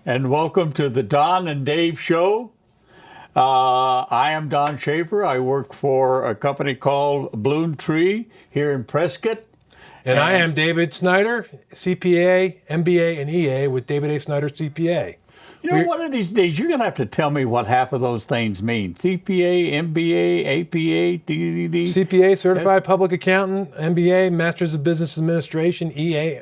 and welcome to the Don and Dave Show. I am Don Shaffer. I work for a company called Bloom Tree here in Prescott. And I am David Snyder, CPA, MBA, and EA with David A. Snyder CPA. You know, one of these days you're going to have to tell me what half of those things mean. CPA, MBA, APA, DDD. CPA, Certified Public Accountant, MBA, Masters of Business Administration, EA,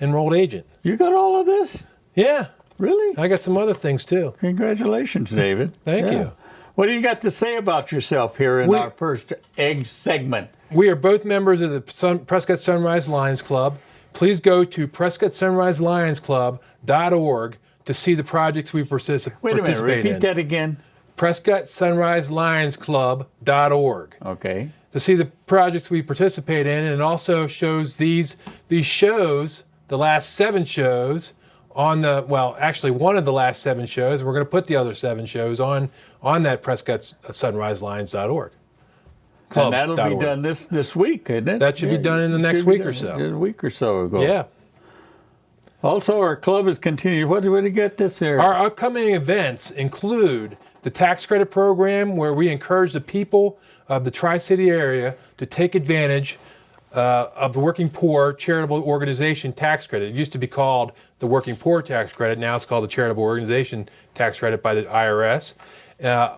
Enrolled Agent. You got all of this? Yeah. Really? I got some other things too. Congratulations, David. Thank you. What do you got to say about yourself here in our first egg segment? We are both members of the Prescott Sunrise Lions Club. Please go to PrescottSunriseLionsClub.org to see the projects we participate in. Wait a minute, repeat that again. PrescottSunriseLionsClub.org. Okay. To see the projects we participate in, and it also shows these shows, the last 7 shows, on the, well, actually one of the last 7 shows. We're going to put the other 7 shows on that PrescottSunriseLions.org. And that'll be done this week, isn't it? That should be done in the next week or so. A week or so ago. Yeah. Also, our club is continuing. What do we get this year? Our upcoming events include the tax credit program, where we encourage the people of the Tri-City area to take advantage of the Working Poor Charitable Organization Tax Credit. It used to be called the Working Poor Tax Credit. Now it's called the Charitable Organization Tax Credit by the IRS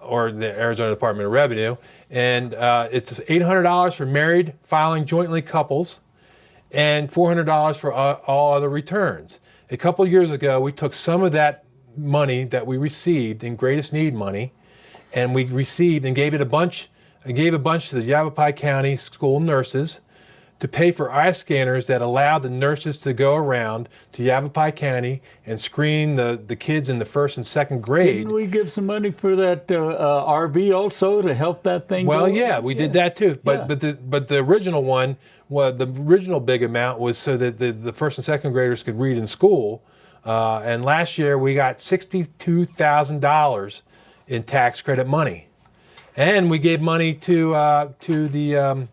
or the Arizona Department of Revenue. And it's $800 for married filing jointly couples and $400 for all other returns. A couple years ago, we took some of that money that we received in greatest need money, and we received and gave a bunch to the Yavapai County school nurses to pay for eye scanners that allowed the nurses to go around to Yavapai County and screen the kids in the 1st and 2nd grade. Didn't we give some money for that RV also to help that thing Well, go? yeah, we did that too. But the original one, the original big amount was so that the 1st and 2nd graders could read in school. And last year we got $62,000 in tax credit money. And we gave money to the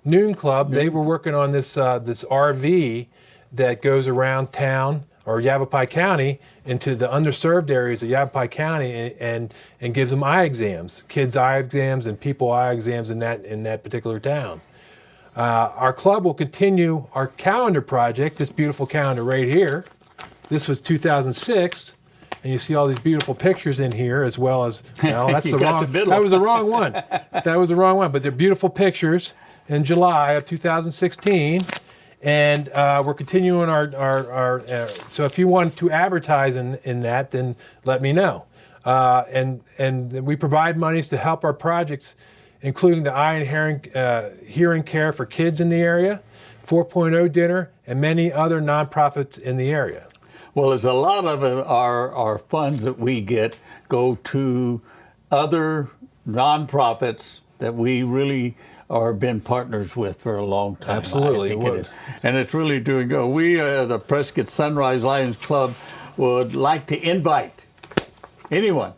Noon Club. They were working on this RV that goes around town or Yavapai County into the underserved areas of Yavapai County and gives them eye exams, kids' eye exams and people eye exams in that particular town. Our club will continue our calendar project, this beautiful calendar right here. This was 2006. And you see all these beautiful pictures in here, as well as, well, that's that was the wrong one. That was the wrong one, but they're beautiful pictures in July of 2016. And we're continuing our so if you want to advertise in that, then let me know. And we provide monies to help our projects, including the eye and hearing care for kids in the area, 4.0 dinner, and many other nonprofits in the area. Well, there's a lot of our funds that we get go to other nonprofits that we really are been partners with for a long time. Absolutely, and it's really doing good. We, the Prescott Sunrise Lions Club, would like to invite everyone,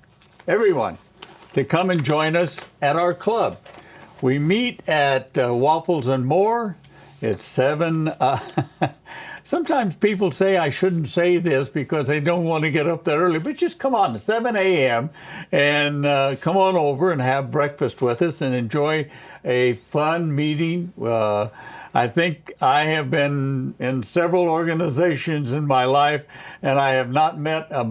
to come and join us at our club. We meet at Waffles and More. It's 7. Sometimes people say I shouldn't say this because they don't want to get up that early, but just come on, 7 a.m. and come on over and have breakfast with us and enjoy a fun meeting. I think I have been in several organizations in my life, and I have not met a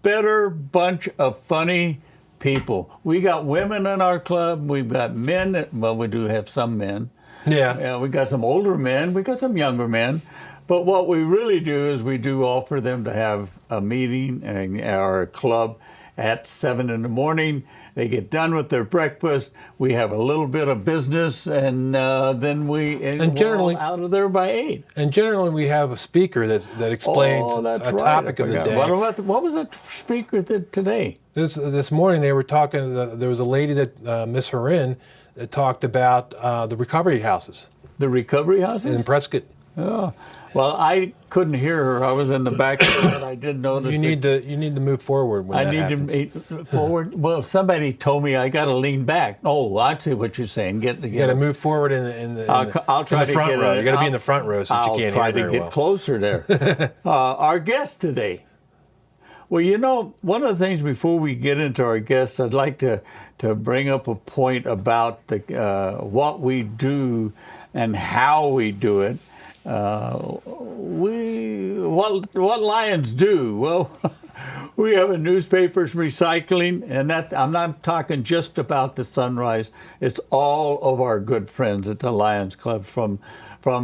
better bunch of funny people. We got women in our club. We've got men. Well, we do have some men. Yeah. We got some older men. We got some younger men. But what we really do is we do offer them to have a meeting in our club at 7 in the morning. They get done with their breakfast. We have a little bit of business, and then we're all out of there by 8. And generally, we have a speaker that explains a topic of the day. What was the speaker today? This morning they were talking. There was a lady that Miss Horin that talked about the recovery houses. The recovery houses in Prescott. Oh. Well, I couldn't hear her. I was in the back, but I did notice. You need to move forward when that happens. I need to move forward. Well, somebody told me I got to lean back. Oh, I see what you're saying. You got to move forward in the front row. You got to be in the front row since you can't hear very well. I'll try to get closer there. Our guest today, Well, you know, one of the things before we get into our guests, I'd like to bring up a point about the what we do and how we do it. What Lions do? Well, we have a newspapers recycling, and I'm not talking just about the Sunrise. It's all of our good friends at the Lions Club from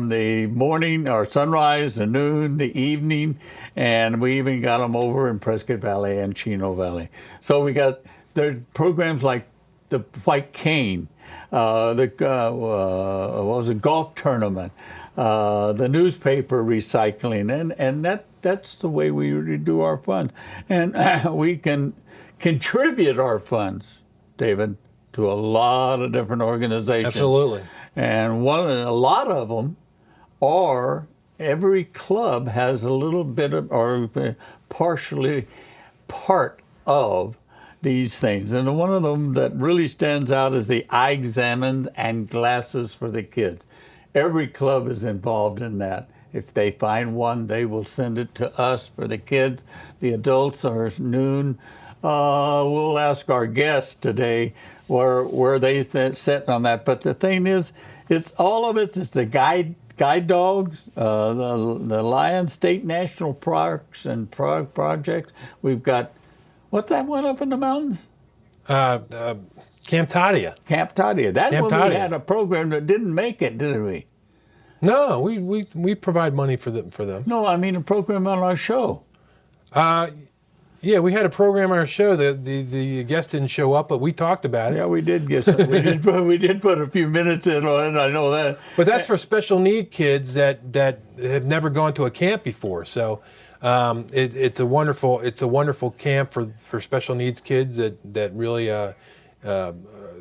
the morning or sunrise, the noon, the evening, and we even got them over in Prescott Valley and Chino Valley. So we got their programs like the White Cane, what was it, golf tournament, the newspaper recycling, and that's the way we do our funds. And we can contribute our funds, David, to a lot of different organizations. Absolutely. And a lot of them are, every club has a little bit of, or partially part of these things. And one of them that really stands out is the eye exams and glasses for the kids. Every club is involved in that. If they find one, they will send it to us for the kids. The adults are noon. We'll ask our guests today where they sit on that. But the thing is, it's all of it. It's the guide dogs, the Lions State National Parks and projects. We've got, what's that one up in the mountains? Camp Tadia. Camp Tadia. That Camp one we Tadia. had a program that didn't make it, didn't we? No, we provide money for them. No, I mean a program on our show. Yeah, we had a program on our show. The guest didn't show up, but we talked about it. Yeah, we did get some. we did put a few minutes in on it. I know that. But that's for special need kids that have never gone to a camp before. So it's a wonderful camp for special needs kids that really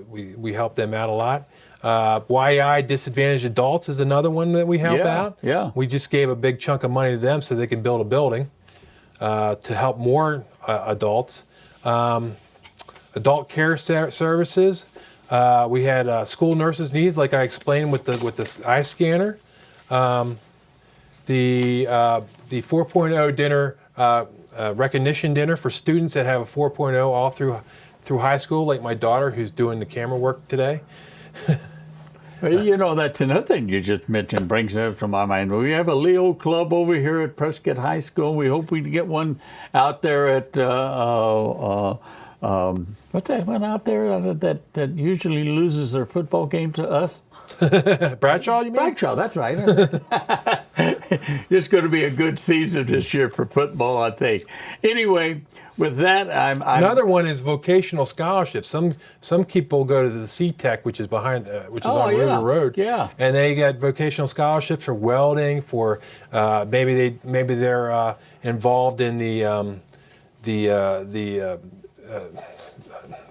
we help them out a lot. YI Disadvantaged Adults is another one that we help out. Yeah. We just gave a big chunk of money to them so they can build a building to help more adults. Adult care services. We had school nurses needs, like I explained with the eye scanner. The 4.0 dinner, recognition dinner for students that have a 4.0 all through high school, like my daughter who's doing the camera work today. Well, you know, that's another thing you just mentioned, brings it up to my mind. We have a Leo Club over here at Prescott High School. We hope we can get one out there at, what's that one out there that usually loses their football game to us? Bradshaw, you mean? Bradshaw, that's right. It's going to be a good season this year for football, I think. Anyway, with that, I'm another one is vocational scholarships. Some people go to the C-Tech, which is behind, which is on River Road. Yeah. And they get vocational scholarships for welding, for maybe they're involved in the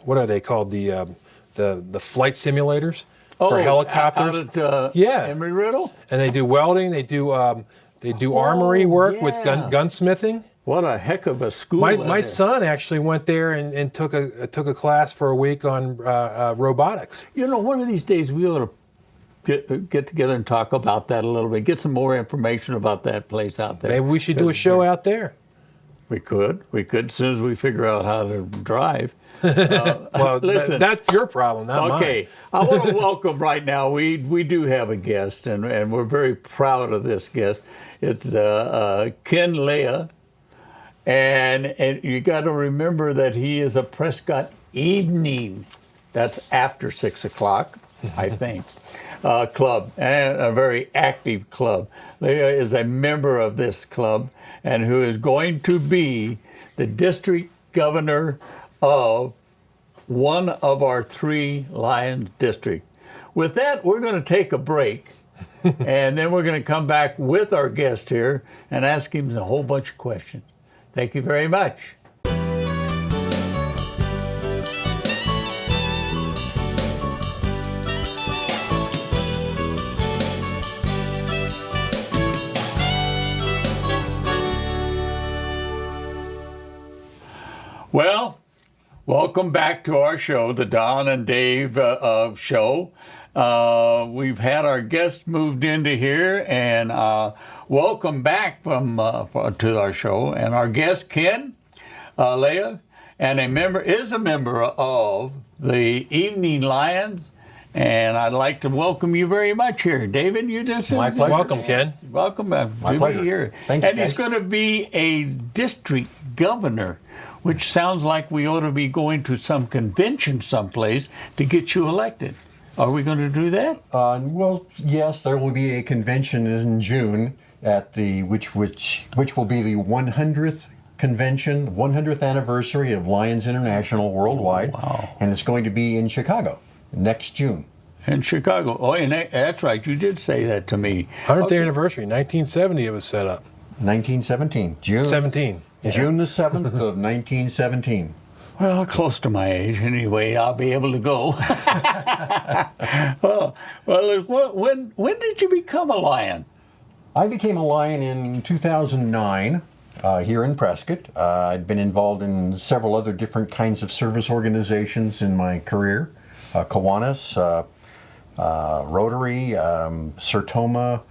what are they called, the flight simulators for helicopters. Out at, Emory Riddle. And they do welding. They do armory work with gunsmithing. What a heck of a school! My son actually went there and took a class for a week on robotics. You know, one of these days we ought to get together and talk about that a little bit. Get some more information about that place out there. Maybe we should do a show out there. We could as soon as we figure out how to drive. Well, listen, that's your problem, not mine. Okay, I want to welcome right now. We do have a guest, and we're very proud of this guest. It's Ken Leja. And you got to remember that he is a Prescott evening, that's after 6 o'clock, I think, club, and a very active club. Leja is a member of this club and who is going to be the district governor of one of our 3 Lions districts. With that, we're going to take a break. And then we're going to come back with our guest here and ask him a whole bunch of questions. Thank you very much. Well, welcome back to our show, the Don and Dave show. We've had our guests moved into here, and welcome back to our show. And our guest, Ken, Leja, and is a member of the Evening Lions. And I'd like to welcome you very much here. David, you just... My pleasure. Welcome, Ken. Welcome. My pleasure. Here. Thank you, and he's going to be a district governor, which sounds like we ought to be going to some convention someplace to get you elected. Are we going to do that? Well, yes, there will be a convention in June at the which will be the 100th convention, 100th anniversary of Lions International worldwide. Wow. And it's going to be in Chicago next June. In Chicago. Oh, and that's right. You did say that to me. 100th anniversary, 1970 it was set up. 1917, June 17. June the 7th of 1917. Well, close to my age anyway. I'll be able to go. When did you become a Lion? I became a Lion in 2009 here in Prescott. I'd been involved in several other different kinds of service organizations in my career. Kiwanis, Rotary, Sertoma,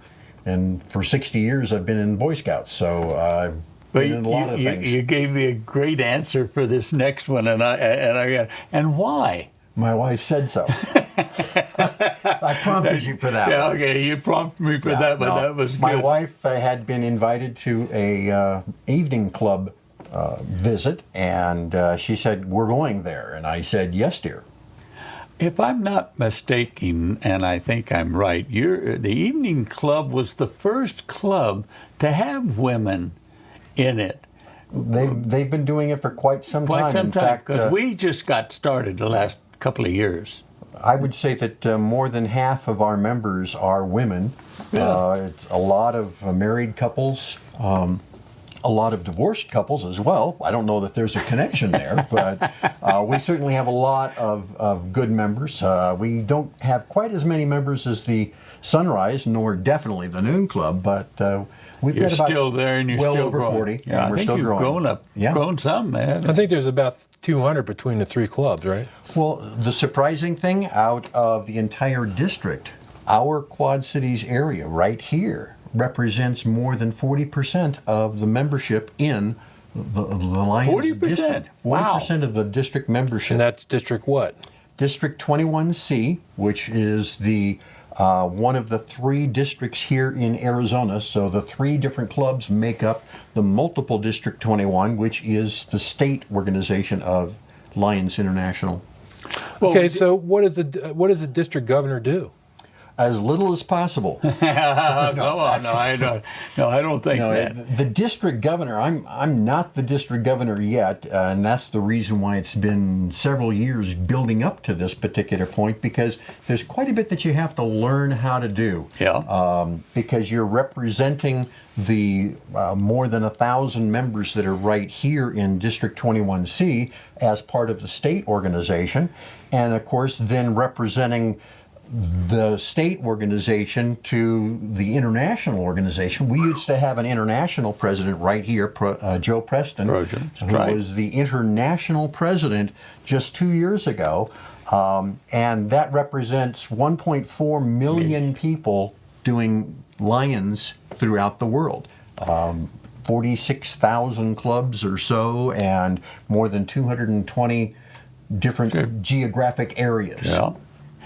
and for 60 years I've been in Boy Scouts, so I've been in a lot of things. You gave me a great answer for this next one, and why? My wife said so. I prompted you for that. Yeah, one. okay, you prompted me for that, but that was good. My wife had been invited to a evening club visit, and she said, "We're going there," and I said, "Yes, dear." If I'm not mistaken, and I think I'm right, the evening club was the first club to have women in it. They've been doing it for quite some time. Quite some in time, fact, because we just got started the last couple of years. I would say that more than half of our members are women. Yeah. It's a lot of married couples, a lot of divorced couples as well. I don't know that there's a connection there, but we certainly have a lot of good members. We don't have quite as many members as the Sunrise, nor definitely the Noon Club, but we've You're got about still there, and you're well still over growing. 40, Yeah, and we're I think still you've growing. grown some, man. I think there's about 200 between the three clubs, right? Well, the surprising thing, out of the entire district, our Quad Cities area right here represents more than 40% of the membership in the Lions 40%? district. 40% Wow. of the district membership. And that's District what? District 21C, which is the one of the three districts here in Arizona. So the three different clubs make up the multiple District 21, which is the state organization of Lions International. Well, Okay, so what does the district governor do? As little as possible. no, I don't think No, that. the district governor, I'm not the district governor yet, and that's the reason why it's been several years building up to this particular point, because there's quite a bit that you have to learn how to do. Yeah. Because you're representing the more than 1,000 members that are right here in District 21C as part of the state organization, and of course then representing the state organization to the international organization. We used to have an international president right here, Joe Preston, who was the international president just 2 years ago, and that represents 1.4 million people doing Lions throughout the world. 46,000 clubs or so, and more than 220 different geographic areas. Yeah.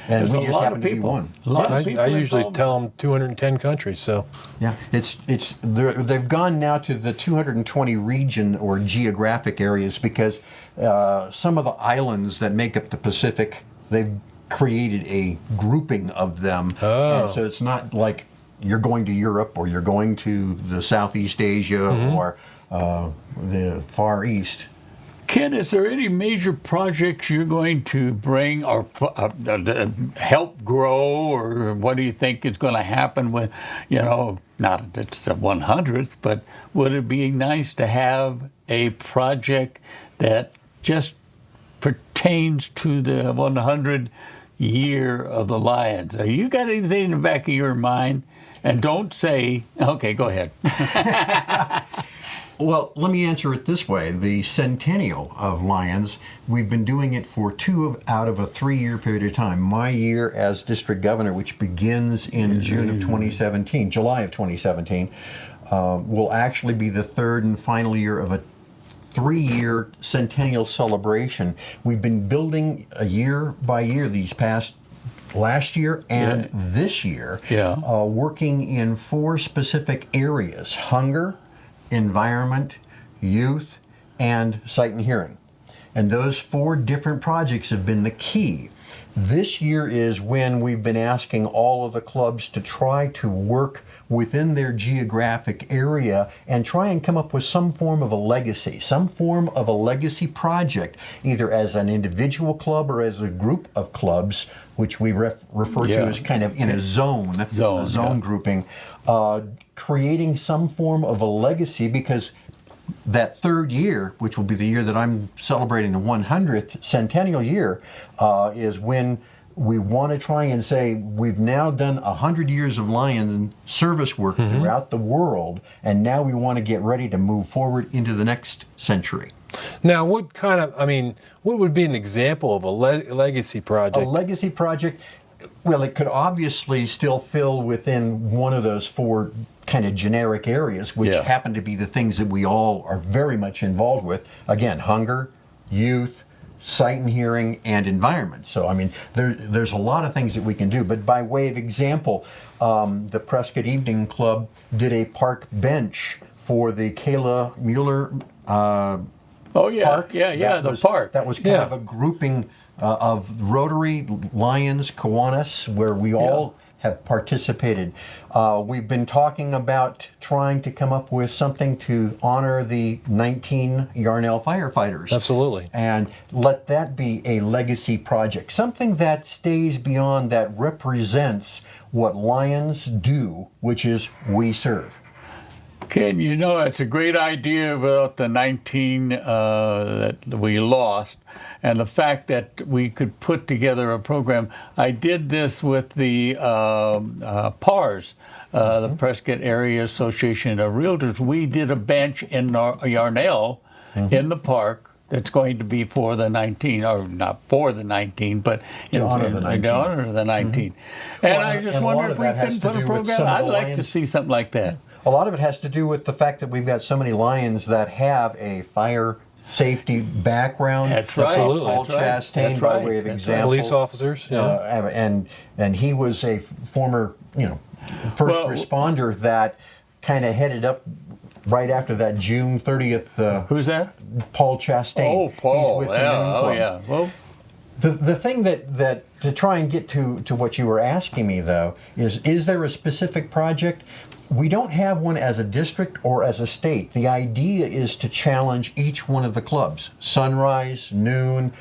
And There's we a just lot happen of to be people. one. A lot of people I usually involved. tell them 210 countries, so. Yeah, they've gone now to the 220 region or geographic areas because some of the islands that make up the Pacific, they've created a grouping of them. Oh. And so it's not like you're going to Europe or you're going to the Southeast Asia or the Far East. Ken, is there any major projects you're going to bring or help grow, or what do you think is going to happen with, not that it's the 100th, but would it be nice to have a project that just pertains to the 100th year of the Lions? Have you got anything in the back of your mind? And don't say, okay, go ahead. Well, let me answer it this way. The centennial of Lions, we've been doing it for out of a 3-year period of time. My year as district governor, which begins in July of 2017, will actually be the third and final year of a 3-year centennial celebration. We've been building year by year these past last year and this year, working in 4 specific areas: hunger, environment, youth, and sight and hearing. And those 4 different projects have been the key. This year is when we've been asking all of the clubs to try to work within their geographic area and try and come up with some form of a legacy, project, either as an individual club or as a group of clubs, which we refer to as kind of in a zone grouping, creating some form of a legacy, because that 3rd year, which will be the year that I'm celebrating the 100th centennial year, is when we want to try and say we've now done 100 years of Lion service work throughout the world, and now we want to get ready to move forward into the next century. Now, what would be an example of a legacy project? A legacy project, well, it could obviously still fill within one of those 4 kind of generic areas, which happen to be the things that we all are very much involved with. Again, hunger, youth, sight and hearing, and environment. So, I mean, there's a lot of things that we can do. But by way of example, the Prescott Evening Club did a park bench for the Kayla Mueller park. The park. That was kind of a grouping of Rotary, Lions, Kiwanis, where we all have participated. We've been talking about trying to come up with something to honor the 19 Yarnell firefighters. Absolutely. And let that be a legacy project, something that stays beyond, that represents what Lions do, which is we serve. Ken, it's a great idea about the 19 that we lost, and the fact that we could put together a program. I did this with the PARS, the Prescott Area Association of Realtors. We did a bench in Yarnell in the park that's going to be for the 19, or not for the 19, but in honor of the 19. And I just wonder if we couldn't put a program. I'd like to see something like that. A lot of it has to do with the fact that we've got so many Lions that have a fire safety background. That's right. Absolutely. Paul Chastain, by way of example. Police officers. And he was a former, first responder that kind of headed up right after that June 30th. Who's that? Paul Chastain. Oh, Paul. He's with the Noon Club. Well, the thing that to try and get to what you were asking me, though, is there a specific project? We don't have one as a district or as a state. The idea is to challenge each one of the clubs, Sunrise, Noon,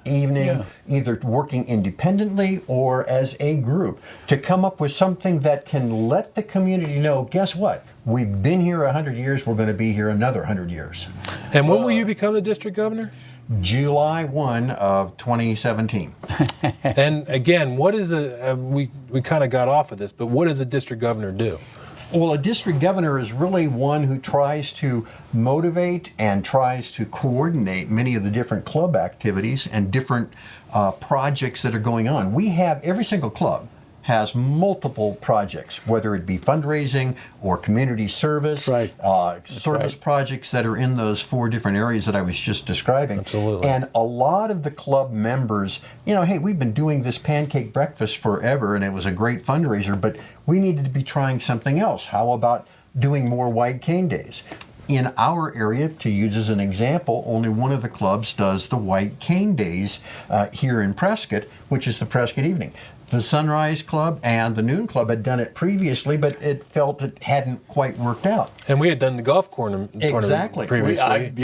Evening, either working independently or as a group, to come up with something that can let the community know, guess what? We've been here 100 years, we're going to be here another 100 years. And when will you become the district governor? July 1 of 2017. And again, what is we kind of got off of this, but what does a district governor do? Well, a district governor is really one who tries to motivate and tries to coordinate many of the different club activities and different projects that are going on. We have, every single club has multiple projects, whether it be fundraising or community service, service projects that are in those 4 different areas that I was just describing. Absolutely. And a lot of the club members, hey, we've been doing this pancake breakfast forever and it was a great fundraiser, but we needed to be trying something else. How about doing more white cane days? In our area, to use as an example, only one of the clubs does the white cane days here in Prescott, which is the Prescott Evening. The Sunrise Club and the Noon Club had done it previously, but it felt it hadn't quite worked out. And we had done the golf tournament previously. And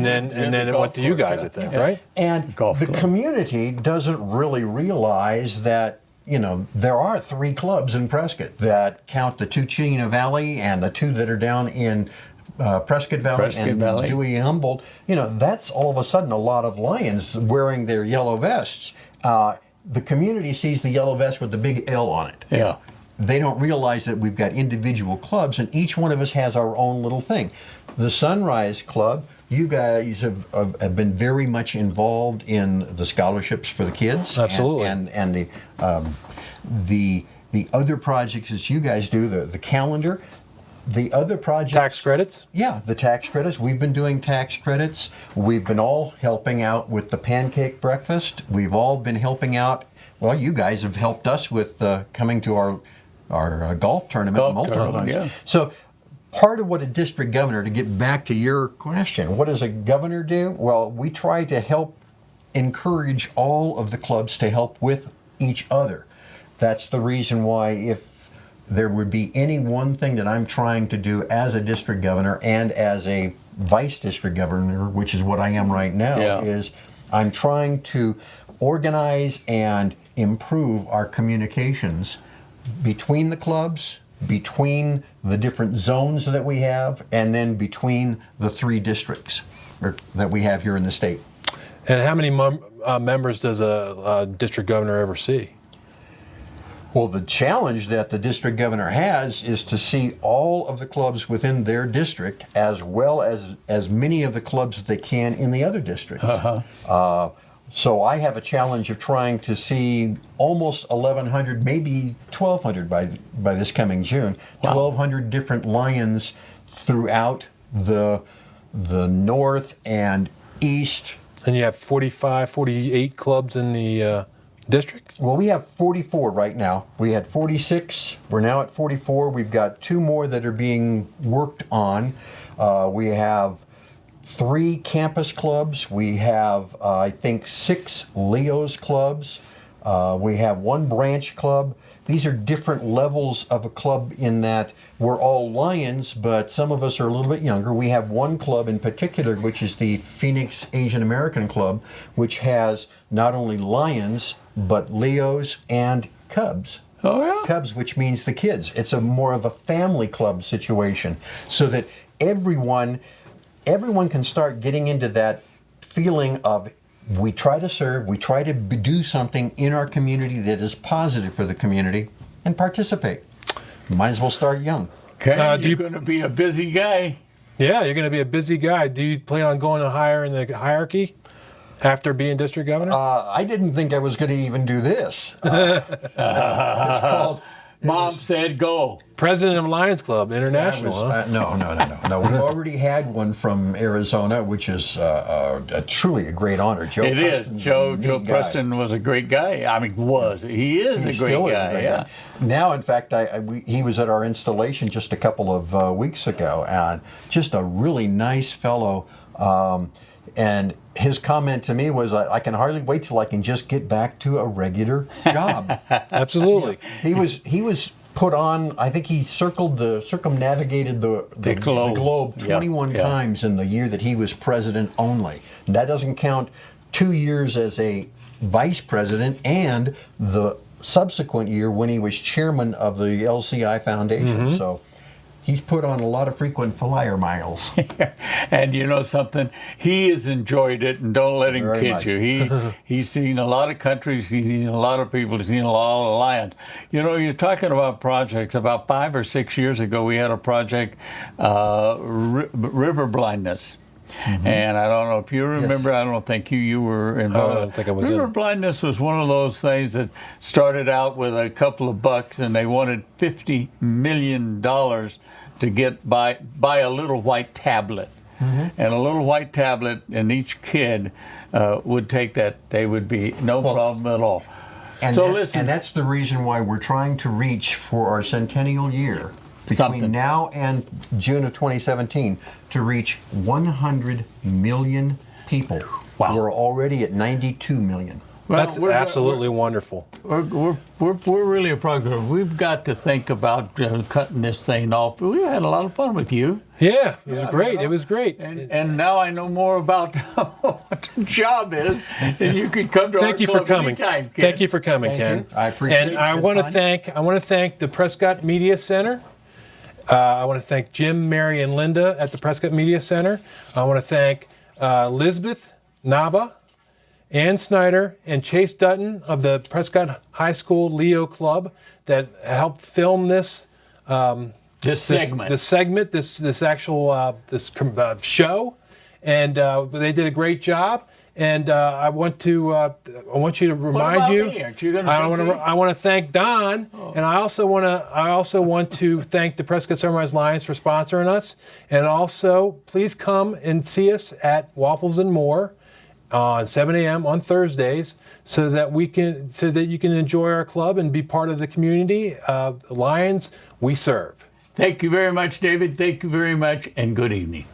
then it went to you guys, I think, right? And the community doesn't really realize that, there are 3 clubs in Prescott that count the 2 Chena Valley and the 2 that are down in Prescott Valley and Dewey Humboldt. That's all of a sudden a lot of Lions wearing their yellow vests. The community sees the yellow vest with the big L on it. Yeah. They don't realize that we've got individual clubs, and each one of us has our own little thing. The Sunrise Club, you guys have been very much involved in the scholarships for the kids. Absolutely. And the other projects that you guys do, the calendar. the other projects. Tax credits? Yeah, the tax credits. We've been doing tax credits. We've been all helping out with the pancake breakfast. We've all been helping out. Well, you guys have helped us with coming to our golf tournament multiple times. Yeah. So part of what a district governor, to get back to your question, what does a governor do? Well, we try to help encourage all of the clubs to help with each other. That's the reason why if there would be any one thing that I'm trying to do as a district governor and as a vice district governor, which is what I am right now, is I'm trying to organize and improve our communications between the clubs, between the different zones that we have, and then between the 3 districts that we have here in the state. And how many members does a district governor ever see? Well, the challenge that the district governor has is to see all of the clubs within their district as well as many of the clubs that they can in the other districts. So I have a challenge of trying to see almost 1,100, maybe 1,200 by this coming June. Wow. 1,200 different Lions throughout the north and east. And you have 45, 48 clubs in the district? Well, we have 44 right now. We had 46. We're now at 44. We've got 2 more that are being worked on. We have 3 campus clubs. We have, I think, 6 Leo's clubs. We have 1 branch club. These are different levels of a club in that we're all Lions, but some of us are a little bit younger. We have 1 club in particular, which is the Phoenix Asian American Club, which has not only Lions, but Leos and Cubs. Oh, yeah? Cubs, which means the kids. It's a more of a family club situation, so that everyone can start getting into that feeling of we try to serve, we try to do something in our community that is positive for the community, and participate. Might as well start young. Okay, you're going to be a busy guy. Yeah, you're going to be a busy guy. Do you plan on going higher in the hierarchy after being district governor? I didn't think I was going to even do this. It's called... Mom said go. President of Lions Club International. No. We've already had one from Arizona, which is truly a great honor. Joe It Preston's is. Joe guy. Preston was a great guy. I mean, he is a great guy. Yeah. Now, in fact, he was at our installation just a couple of weeks ago, and just a really nice fellow. And his comment to me was, I can hardly wait till I can just get back to a regular job. Absolutely. He was put on, I think he circumnavigated the globe 21 times in the year that he was president only. And that doesn't count 2 years as a vice president and the subsequent year when he was chairman of the LCI Foundation. Mm-hmm. So he's put on a lot of frequent flyer miles. And you know something? He has enjoyed it, and don't let him Very kid much. you. He's seen a lot of countries, he's seen a lot of people, he's seen a lot of Lions. You know, you're talking about projects. About 5 or 6 years ago, we had a project, river blindness. Mm-hmm. And I don't know if you remember, yes. I don't think you were involved. I don't think I was River blindness was one of those things that started out with a couple of bucks, and they wanted $50 million to get buy a little white tablet. Mm-hmm. And a little white tablet, and each kid would take that. They would be no problem at all. And that's the reason why we're trying to reach for our centennial year between now and June of 2017 to reach 100 million people. Wow. We're already at 92 million. Well, that's absolutely wonderful. We're really a program. We've got to think about cutting this thing off. We had a lot of fun with you. Yeah, it was great. It was great. And now I know more about what the job is, and you can come to our Thank you for coming. Anytime, Ken. Thank you for coming, Ken. I appreciate it. And I want to thank the Prescott Media Center. I want to thank Jim, Mary, and Linda at the Prescott Media Center. I want to thank Lisbeth Nava, Ann Snyder, and Chase Dutton of the Prescott High School Leo Club that helped film this segment, this actual show, and they did a great job. And I want you to remind you. Me? Aren't you gonna thank me? I want to thank Don, and I also want to thank the Prescott Sunrise Lions for sponsoring us. And also, please come and see us at Waffles and More on 7 a.m. on Thursdays, so that you can enjoy our club and be part of the community. Lions we serve. Thank you very much, David. Thank you very much, and good evening.